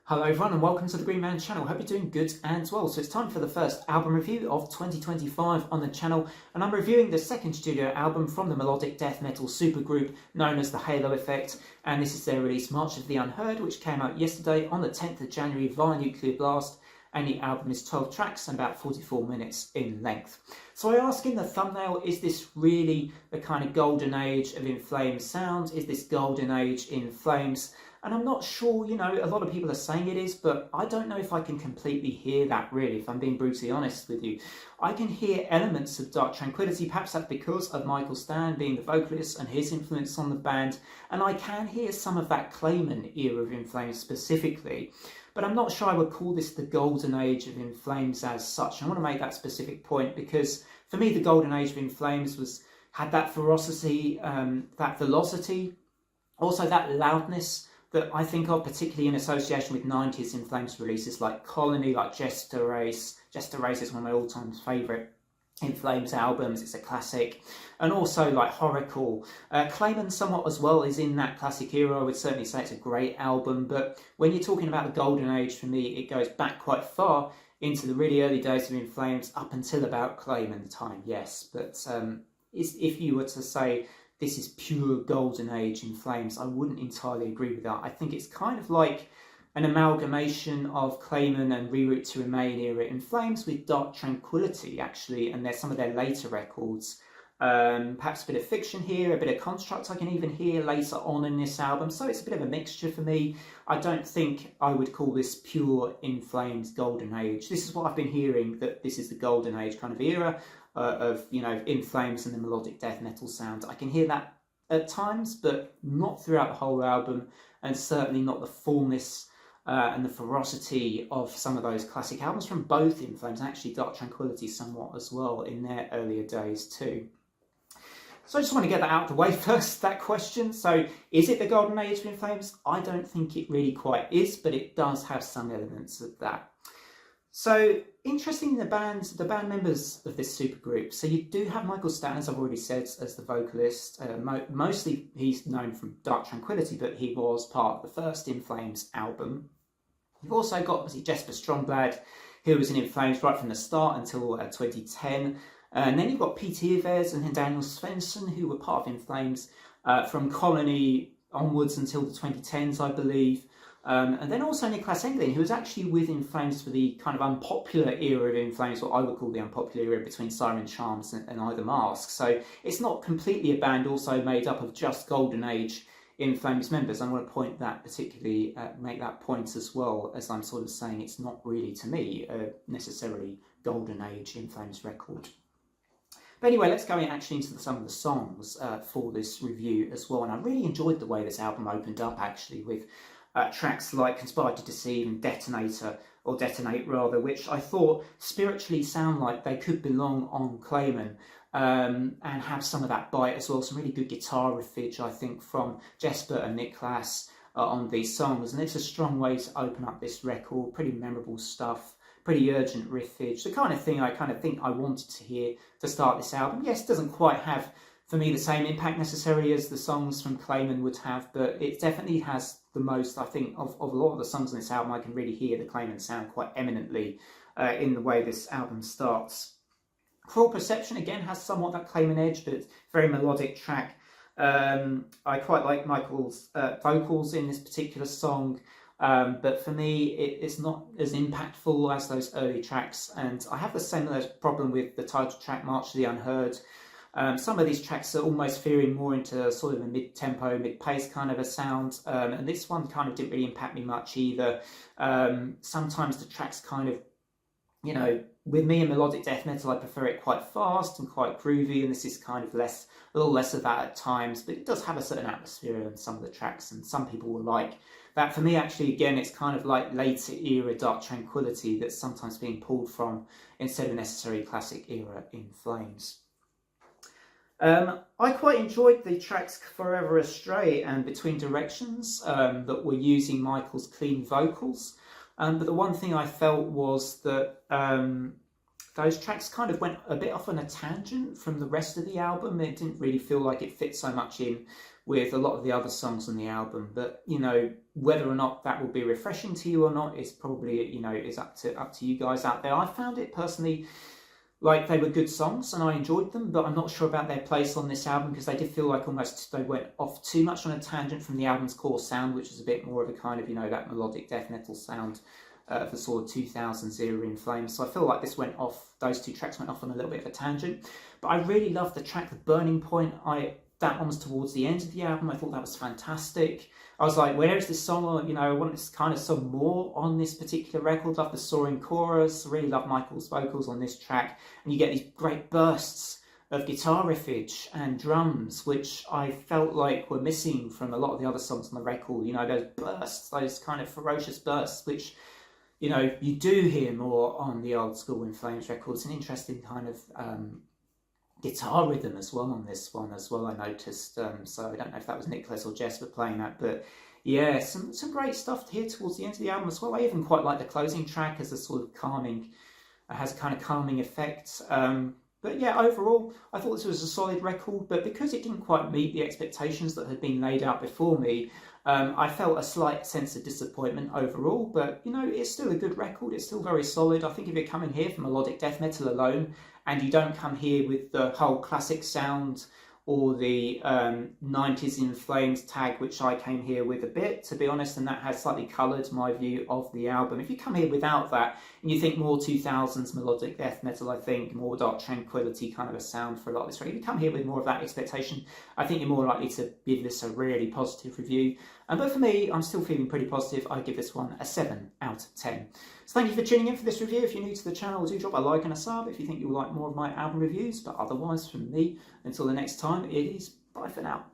Hello everyone and welcome to the Green Man channel. Hope you're doing good and well. So it's time for the first album review of 2025 on the channel, and I'm reviewing the second studio album from the melodic death metal supergroup known as the Halo Effect, and this is their release March of the Unheard, which came out yesterday on the 10th of January via Nuclear Blast, and the album is 12 tracks and about 44 minutes in length. So I ask in the thumbnail, is this really the kind of golden age of In Flames sound? Is this golden age in Flames? And I'm not sure, a lot of people are saying it is, but I don't know if I can completely hear that really, if I'm being brutally honest with you. I can hear elements of Dark Tranquillity, perhaps that's because of Michael Stan being the vocalist and his influence on the band, and I can hear some of that Clayman era of In Flames specifically, but I'm not sure I would call this the golden age of In Flames as such. I want to make that specific point because for me the golden age of In Flames had that ferocity, that velocity, also that loudness that I think of particularly in association with 90s In Flames releases like Colony, like Jester Race. Jester Race is one of my all-time favourite In Flames albums, it's a classic. And also like Horacle. Clayman somewhat as well is in that classic era. I would certainly say it's a great album, but when you're talking about the golden age, for me it goes back quite far into the really early days of In Flames up until about Clayman time, yes. But if you were to say this is pure golden age In Flames, I wouldn't entirely agree with that. I think it's kind of like an amalgamation of Clayman and Reroute to Remain era In Flames with Dark Tranquillity, actually, and there's some of their later records. Perhaps a bit of Fiction here, a bit of Construct I can even hear later on in this album, so it's a bit of a mixture for me. I don't think I would call this pure In Flames golden age. This is what I've been hearing, that this is the golden age kind of era of In Flames and the melodic death metal sound. I can hear that at times, but not throughout the whole album, and certainly not the fullness and the ferocity of some of those classic albums from both In Flames, and actually Dark Tranquillity somewhat as well in their earlier days too. So I just want to get that out of the way first, that question. So is it the golden age of In Flames? I don't think it really quite is, but it does have some elements of that. So interesting, the band members of this supergroup. So you do have Michael Stan, as I've already said, as the vocalist. Mostly he's known from Dark Tranquillity, but he was part of the first In Flames album. You've also got obviously Jesper Strongblad, who was in Flames right from the start until 2010. And then you've got Peter Yves and Daniel Svensson, who were part of In Flames from Colony onwards until the 2010s, I believe. And then also Niklas Englin, who was actually with In Flames for the kind of unpopular era of In Flames, what I would call the unpopular era between Siren Charms and Either Mask. So it's not completely a band also made up of just Golden Age In Flames members. I want to point that particularly, make that point as well, as I'm sort of saying it's not really, to me, necessarily Golden Age In Flames record. But anyway, let's go actually into some of the songs for this review as well. And I really enjoyed the way this album opened up, actually, with tracks like Conspire to Deceive and Detonator, or Detonate rather, which I thought spiritually sound like they could belong on Clayman, and have some of that bite as well. Some really good guitar riffage, I think, from Jesper and Niklas on these songs. And it's a strong way to open up this record. Pretty memorable stuff. Pretty urgent riffage, the kind of thing I think I wanted to hear to start this album. Yes, it doesn't quite have, for me, the same impact necessarily as the songs from Clayman would have, but it definitely has the most, I think, of a lot of the songs on this album. I can really hear the Clayman sound quite eminently in the way this album starts. Cruel Perception, again, has somewhat that Clayman edge, but very melodic track. I quite like Michael's vocals in this particular song. But for me, it's not as impactful as those early tracks, and I have the similar problem with the title track, March to the Unheard. Some of these tracks are almost veering more into sort of a mid-tempo, mid-pace kind of a sound, and this one kind of didn't really impact me much either. Sometimes the tracks kind of, with me in melodic death metal, I prefer it quite fast and quite groovy, and this is kind of a little less of that at times, but it does have a certain atmosphere in some of the tracks, and some people will like that. For me, actually, again, it's kind of like later era Dark Tranquillity that's sometimes being pulled from instead of necessarily classic era In Flames. I quite enjoyed the tracks Forever Astray and Between Directions that were using Michael's clean vocals. But the one thing I felt was that those tracks kind of went a bit off on a tangent from the rest of the album. It didn't really feel like it fit so much in with a lot of the other songs on the album. But, you know, whether or not that will be refreshing to you or not is probably, you know, is up to you guys out there. I found it personally like they were good songs and I enjoyed them, but I'm not sure about their place on this album because they did feel like almost they went off too much on a tangent from the album's core sound, which is a bit more of a kind of, you know, that melodic death metal sound of the sort of 2000s era In Flames. So I feel like this went off, those two tracks went off on a little bit of a tangent. But I really loved the track, The Burning Point. That one was towards the end of the album. I thought that was fantastic. I was like, where is this song? You know, I want this kind of song more on this particular record. Love the soaring chorus. Really love Michael's vocals on this track. And you get these great bursts of guitar riffage and drums, which I felt like were missing from a lot of the other songs on the record. You know, those bursts, those kind of ferocious bursts, which, you know, you do hear more on the old school In Flames records. An interesting kind of guitar rhythm as well on this one as well, I noticed. So I don't know if that was Nicholas or Jess were playing that, but yeah, some great stuff here towards the end of the album as well. I even quite like the closing track as a sort of calming, has a kind of calming effect. But yeah, overall, I thought this was a solid record, but because it didn't quite meet the expectations that had been laid out before me, I felt a slight sense of disappointment overall. But, you know, it's still a good record. It's still very solid. I think if you're coming here for melodic death metal alone, and you don't come here with the whole classic sound or the 90s In Flames tag, which I came here with a bit, to be honest, and that has slightly coloured my view of the album. If you come here without that, and you think more 2000s melodic death metal, I think more Dark Tranquillity kind of a sound for a lot of this. If you come here with more of that expectation, I think you're more likely to give this a really positive review. But for me, I'm still feeling pretty positive. I give this one a 7 out of 10. So thank you for tuning in for this review. If you're new to the channel, do drop a like and a sub if you think you'll like more of my album reviews. But otherwise, from me, until the next time, it is bye for now.